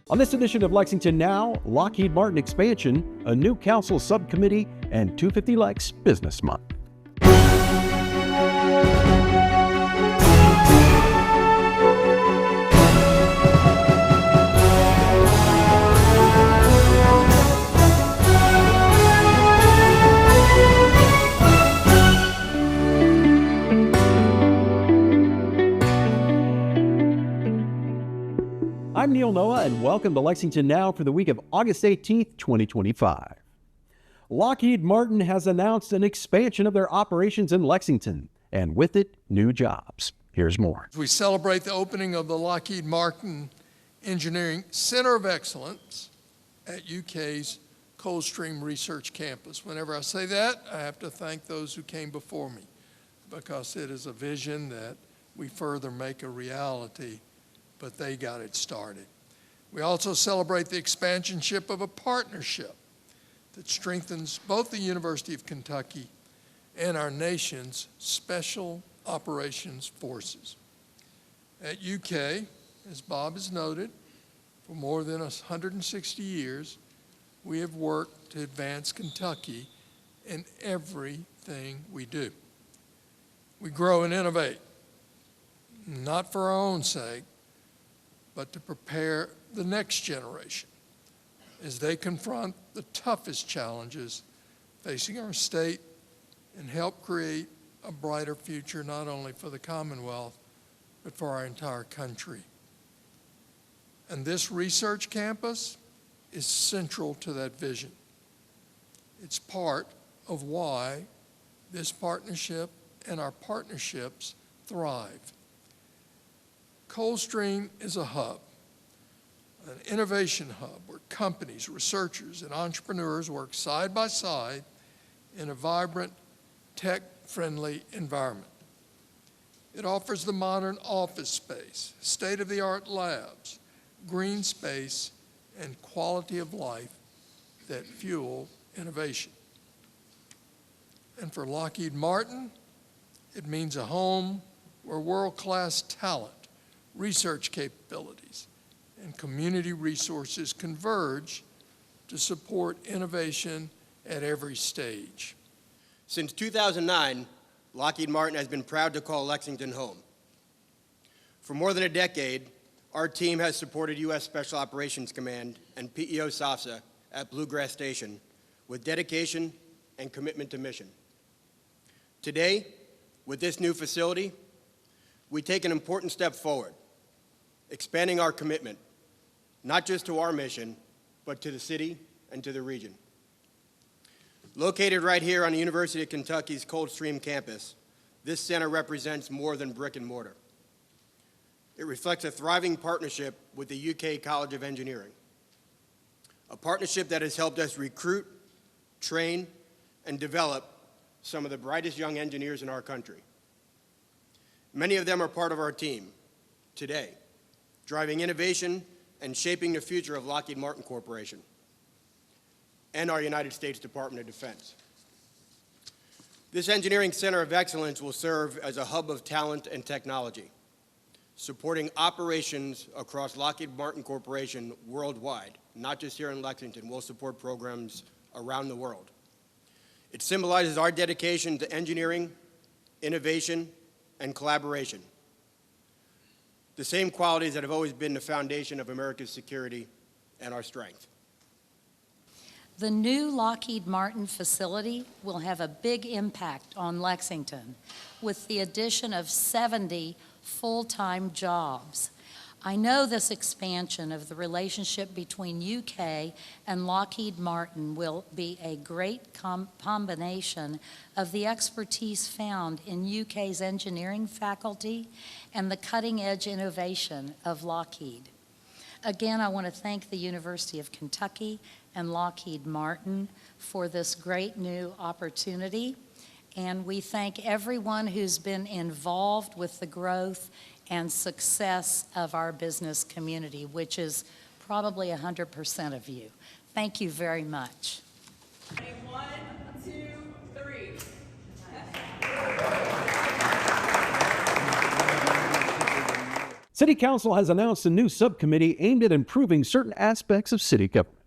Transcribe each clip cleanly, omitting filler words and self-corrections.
On this edition of Lexington Now, Lockheed Martin expansion, a new council subcommittee, and 250 Lex Business Month. I'm Neil Noah, and welcome to Lexington Now for the week of August 18th, 2025. Lockheed Martin has announced an expansion of their operations in Lexington, and with it, new jobs. Here's more. We celebrate the opening of the Lockheed Martin Engineering Center of Excellence at UK's Coldstream Research Campus. Whenever I say that, I have to thank those who came before me, because it is a vision that we further make a reality, but they got it started. We also celebrate the expansionship of a partnership that strengthens both the University of Kentucky and our nation's Special Operations Forces. At UK, as Bob has noted, for more than 160 years, we have worked to advance Kentucky in everything we do. We grow and innovate, not for our own sake, but to prepare the next generation as they confront the toughest challenges facing our state and help create a brighter future not only for the Commonwealth, but for our entire country. And this research campus is central to that vision. It's part of why this partnership and our partnerships thrive. Coldstream is a hub, an innovation hub where companies, researchers, and entrepreneurs work side by side in a vibrant, tech-friendly environment. It offers the modern office space, state-of-the-art labs, green space, and quality of life that fuel innovation. And for Lockheed Martin, it means a home where world-class talent, research capabilities, and community resources converge to support innovation at every stage. Since 2009, Lockheed Martin has been proud to call Lexington home. For more than a decade, our team has supported U.S. Special Operations Command and PEO SAFSA at Bluegrass Station with dedication and commitment to mission. Today, with this new facility, we take an important step forward, expanding our commitment, not just to our mission, but to the city and to the region. Located right here on the University of Kentucky's Coldstream campus, this center represents more than brick and mortar. It reflects a thriving partnership with the UK College of Engineering, a partnership that has helped us recruit, train, and develop some of the brightest young engineers in our country. Many of them are part of our team today, driving innovation and shaping the future of Lockheed Martin Corporation and our United States Department of Defense. This Engineering Center of Excellence will serve as a hub of talent and technology, supporting operations across Lockheed Martin Corporation worldwide, not just here in Lexington. We'll support programs around the world. It symbolizes our dedication to engineering, innovation, and collaboration, the same qualities that have always been the foundation of America's security and our strength. The new Lockheed Martin facility will have a big impact on Lexington with the addition of 70 full-time jobs. I know this expansion of the relationship between UK and Lockheed Martin will be a great combination of the expertise found in UK's engineering faculty and the cutting-edge innovation of Lockheed. Again, I want to thank the University of Kentucky and Lockheed Martin for this great new opportunity. And we thank everyone who's been involved with the growth and success of our business community, which is probably 100% of you. Thank you very much. 1, 2, 3. City Council has announced a new subcommittee aimed at improving certain aspects of city government.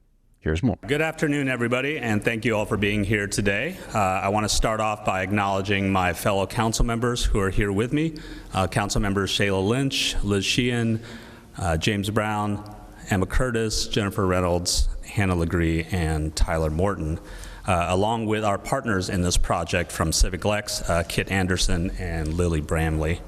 Here's more. Good afternoon, everybody, and thank you all for being here today. I want to start off by acknowledging my fellow council members who are here with me. Council members Shayla Lynch, Liz Sheehan, James Brown, Emma Curtis, Jennifer Reynolds, Hannah Legree, and Tyler Morton, along with our partners in this project from Civic Lex, Kit Anderson and Lily Bramley.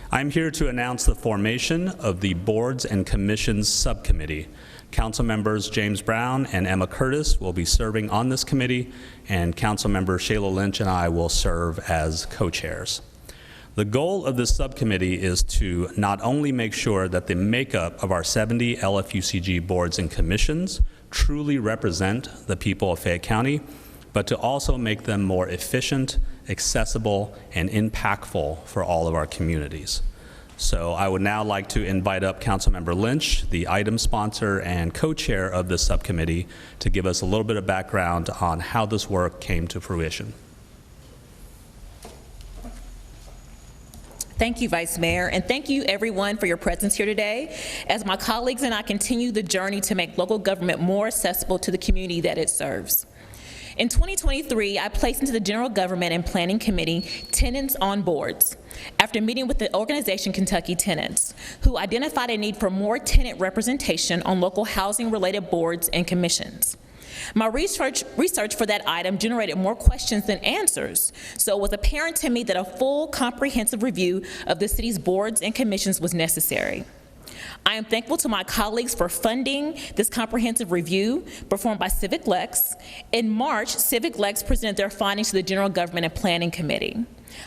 I'm here to announce the formation of the Boards and Commissions Subcommittee. Council members James Brown and Emma Curtis will be serving on this committee, and Council member Shayla Lynch and I will serve as co-chairs. The goal of this subcommittee is to not only make sure that the makeup of our 70 LFUCG boards and commissions truly represent the people of Fayette County, but to also make them more efficient, accessible, and impactful for all of our communities. So I would now like to invite up Councilmember Lynch, the item sponsor and co-chair of this subcommittee, to give us a little bit of background on how this work came to fruition. Thank you, Vice Mayor, and thank you everyone for your presence here today as my colleagues and I continue the journey to make local government more accessible to the community that it serves. In 2023, I placed into the General Government and Planning Committee tenants on boards after meeting with the organization Kentucky Tenants, who identified a need for more tenant representation on local housing-related boards and commissions. My research for that item generated more questions than answers, so it was apparent to me that a full, comprehensive review of the city's boards and commissions was necessary. I am thankful to my colleagues for funding this comprehensive review performed by Civic Lex. In March, Civic Lex presented their findings to the General Government and Planning Committee,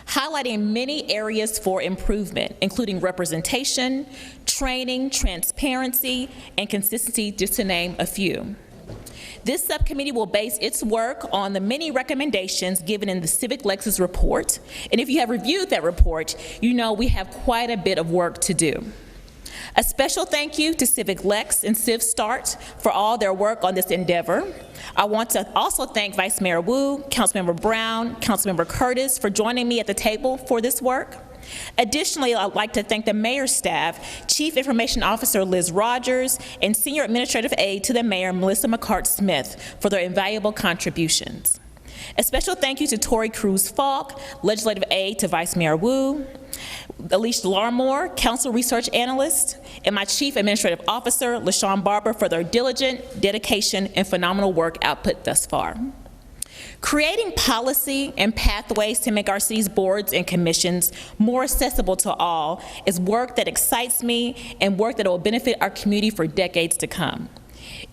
highlighting many areas for improvement, including representation, training, transparency, and consistency, just to name a few. This subcommittee will base its work on the many recommendations given in the Civic Lex's report, and if you have reviewed that report, you know we have quite a bit of work to do. A special thank you to Civic Lex and Civ Start for all their work on this endeavor. I want to also thank Vice Mayor Wu, Councilmember Brown, Councilmember Curtis for joining me at the table for this work. Additionally, I'd like to thank the mayor's staff, Chief Information Officer Liz Rogers, and Senior Administrative Aide to the Mayor, Melissa McCart-Smith, for their invaluable contributions. A special thank you to Tori Cruz-Falk, Legislative Aide to Vice Mayor Wu, Alicia Larmore, Council Research Analyst, and my Chief Administrative Officer, LaShawn Barber, for their diligent dedication and phenomenal work output thus far. Creating policy and pathways to make our city's boards and commissions more accessible to all is work that excites me and work that will benefit our community for decades to come.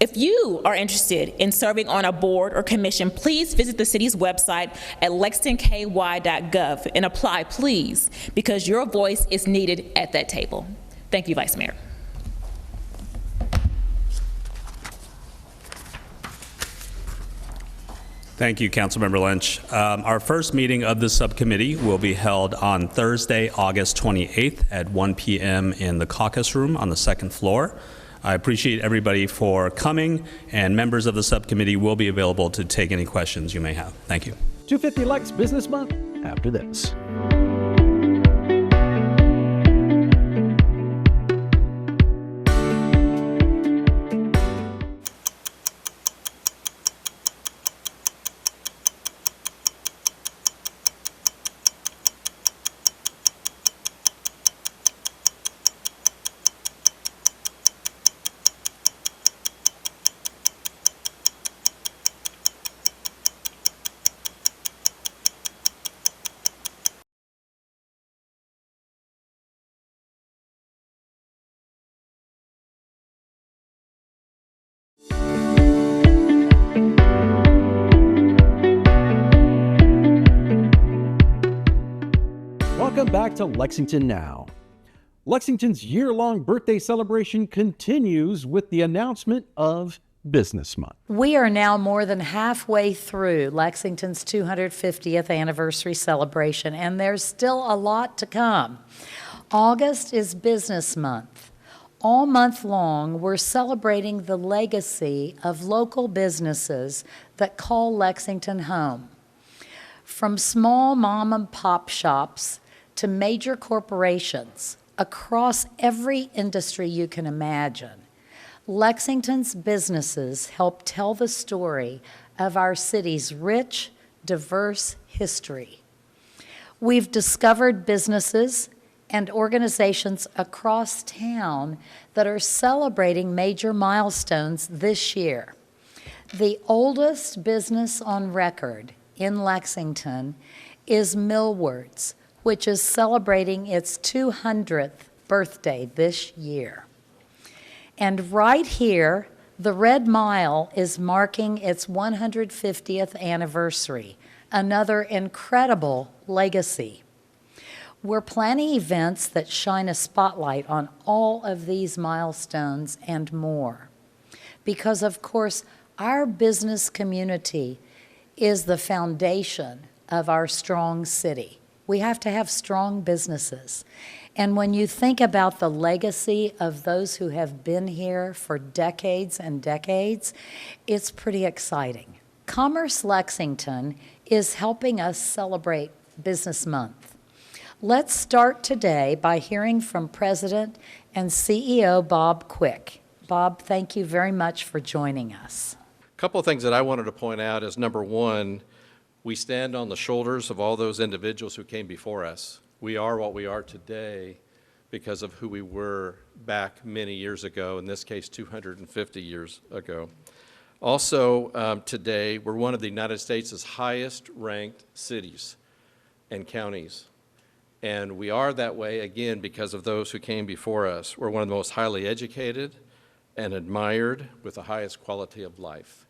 If you are interested in serving on a board or commission, please visit the city's website at lexingtonky.gov and apply, please, because your voice is needed at that table. Thank you, Vice Mayor. Thank you, Councilmember Lynch. Our first meeting of the subcommittee will be held on Thursday, August 28th at 1 p.m. in the caucus room on the second floor. I appreciate everybody for coming, and members of the subcommittee will be available to take any questions you may have. Thank you. 250 Lex Business Month after this. Welcome back to Lexington Now. Lexington's year-long birthday celebration continues with the announcement of Business Month. We are now more than halfway through Lexington's 250th anniversary celebration, and there's still a lot to come. August is Business Month. All month long, we're celebrating the legacy of local businesses that call Lexington home. From small mom and pop shops to major corporations, across every industry you can imagine. Lexington's businesses help tell the story of our city's rich, diverse history. We've discovered businesses and organizations across town that are celebrating major milestones this year. The oldest business on record in Lexington is Millward's, which is celebrating its 200th birthday this year. And right here, the Red Mile is marking its 150th anniversary, another incredible legacy. We're planning events that shine a spotlight on all of these milestones and more. Because, of course, our business community is the foundation of our strong city. We have to have strong businesses. And when you think about the legacy of those who have been here for decades and decades, it's pretty exciting. Commerce Lexington is helping us celebrate Business Month. Let's start today by hearing from President and CEO Bob Quick. Bob, thank you very much for joining us. A couple of things that I wanted to point out is, number one, we stand on the shoulders of all those individuals who came before us. We are what we are today because of who we were back many years ago, in this case 250 years ago. Also, today, we're one of the United States' highest ranked cities and counties. And we are that way, again, because of those who came before us. We're one of the most highly educated and admired with the highest quality of life.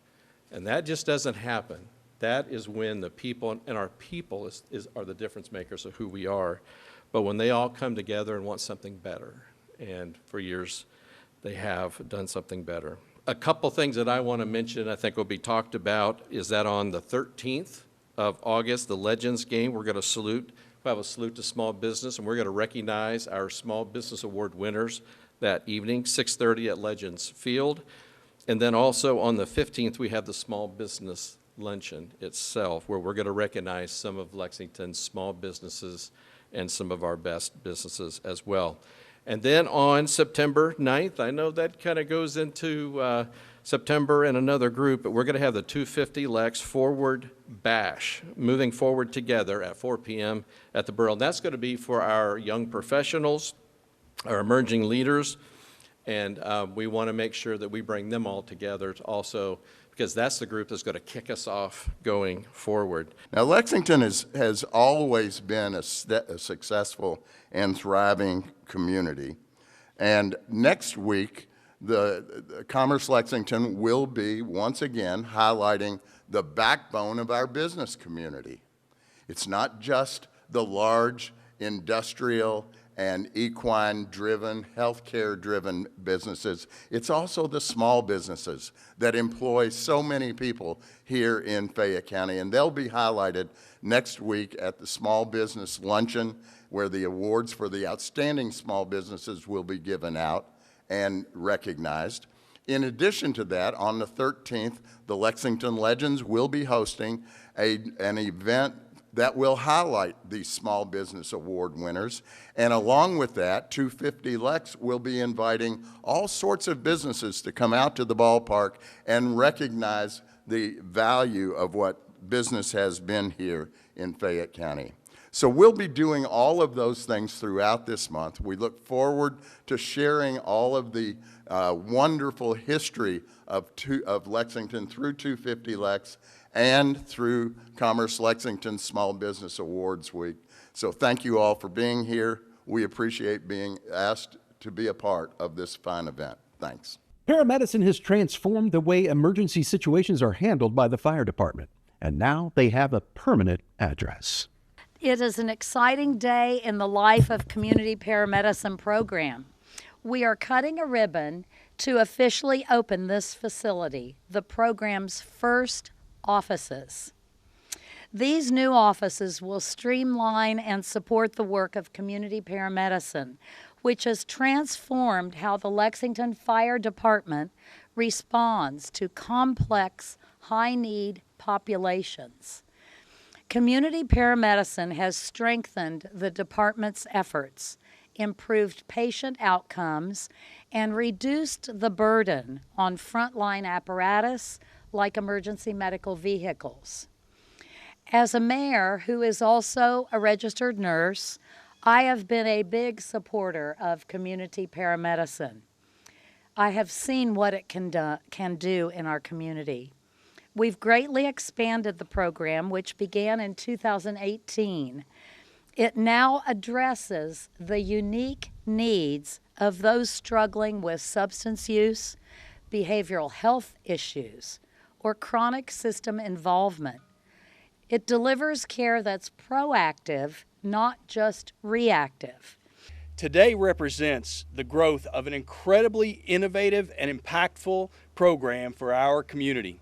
And that just doesn't happen. That is when the people, and our people are the difference makers of who we are. But when they all come together and want something better, and for years they have done something better. A couple things that I want to mention, I think will be talked about, is that on the 13th of August, the Legends game, we're going to have a salute to small business, and we're going to recognize our Small Business Award winners that evening, 6:30 at Legends Field. And then also on the 15th, we have the Small Business Luncheon itself, where we're going to recognize some of Lexington's small businesses and some of our best businesses as well. And then on September 9th, I know that kind of goes into September and another group, but we're going to have the 250 Lex Forward Bash, moving forward together at 4 p.m. at the Borough. And that's going to be for our young professionals, our emerging leaders, and we want to make sure that we bring them all together to also, because that's the group that's going to kick us off going forward. Now, Lexington has always been a successful and thriving community. And next week, the Commerce Lexington will be, once again, highlighting the backbone of our business community. It's not just the large industrial and equine-driven, healthcare-driven businesses. It's also the small businesses that employ so many people here in Fayette County, and they'll be highlighted next week at the Small Business Luncheon, where the awards for the outstanding small businesses will be given out and recognized. In addition to that, on the 13th, the Lexington Legends will be hosting an event that will highlight these Small Business Award winners. And along with that, 250 Lex will be inviting all sorts of businesses to come out to the ballpark and recognize the value of what business has been here in Fayette County. So we'll be doing all of those things throughout this month. We look forward to sharing all of the wonderful history of Lexington through 250 Lex and through Commerce Lexington Small Business Awards Week. So thank you all for being here. We appreciate being asked to be a part of this fine event. Thanks. Paramedicine has transformed the way emergency situations are handled by the fire department, and now they have a permanent address. It is an exciting day in the life of Community Paramedicine Program. We are cutting a ribbon to officially open this facility, the program's first offices. These new offices will streamline and support the work of community paramedicine, which has transformed how the Lexington Fire Department responds to complex, high-need populations. Community paramedicine has strengthened the department's efforts improved patient outcomes, and reduced the burden on frontline apparatus like emergency medical vehicles. As a mayor who is also a registered nurse, I have been a big supporter of community paramedicine. I have seen what it can do in our community. We've greatly expanded the program, which began in 2018. It now addresses the unique needs of those struggling with substance use, behavioral health issues, or chronic system involvement. It delivers care that's proactive, not just reactive. Today represents the growth of an incredibly innovative and impactful program for our community.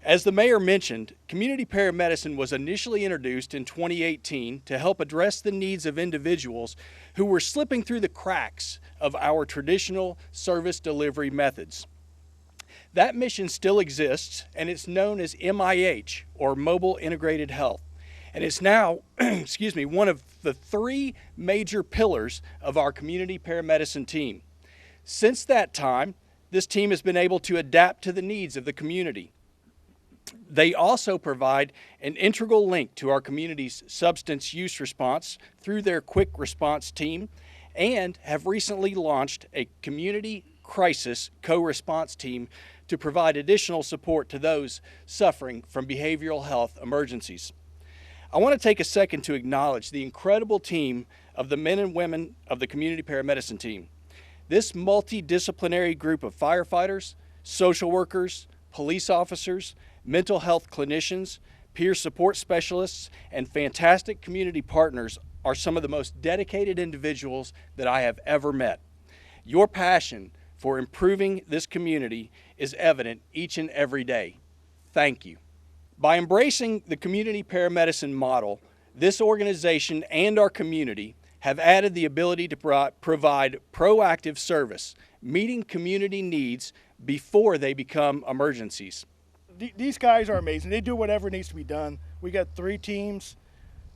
As the mayor mentioned, community paramedicine was initially introduced in 2018 to help address the needs of individuals who were slipping through the cracks of our traditional service delivery methods. That mission still exists, and it's known as MIH, or Mobile Integrated Health. And it's now, one of the 3 major pillars of our community paramedicine team. Since that time, this team has been able to adapt to the needs of the community. They also provide an integral link to our community's substance use response through their quick response team, and have recently launched a community crisis co-response team to provide additional support to those suffering from behavioral health emergencies. I want to take a second to acknowledge the incredible team of the men and women of the community paramedicine team. This multidisciplinary group of firefighters, social workers, police officers, mental health clinicians, peer support specialists, and fantastic community partners are some of the most dedicated individuals that I have ever met. Your passion for improving this community is evident each and every day. Thank you. By embracing the community paramedicine model, this organization and our community have added the ability to provide proactive service, meeting community needs before they become emergencies. These guys are amazing. They do whatever needs to be done. We got 3 teams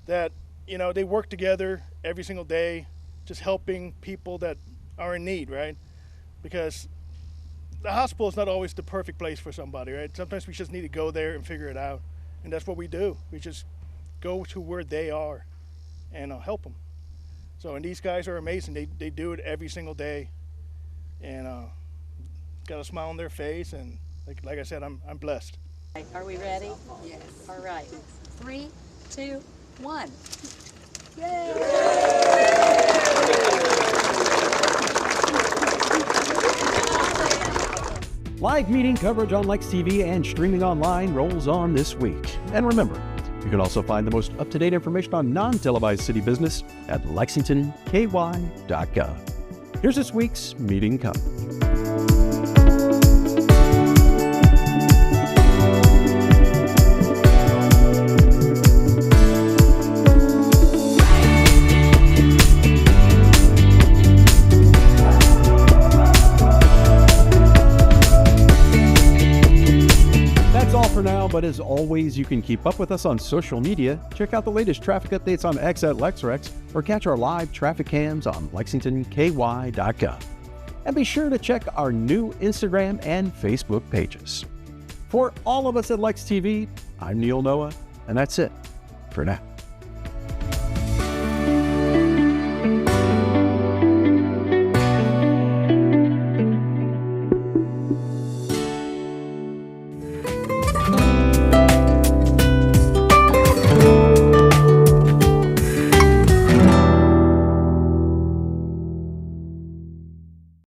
that, they work together every single day, just helping people that are in need, right? Because the hospital is not always the perfect place for somebody, right? Sometimes we just need to go there and figure it out. And that's what we do. We just go to where they are and help them. So, and these guys are amazing. They do it every single day. And got a smile on their face, and like I said, I'm blessed. Are we ready? Yes. All right. 3, 2, 1. Yay! Live meeting coverage on Lex TV and streaming online rolls on this week. And remember, you can also find the most up-to-date information on non-televised city business at lexingtonky.gov. Here's this week's meeting coverage. For now, but as always, you can keep up with us on social media. Check out the latest traffic updates on X at LexRex, or catch our live traffic cams on lexingtonky.gov. And be sure to check our new Instagram and Facebook pages. For all of us at Lex TV, I'm Neil Noah, and that's it for now.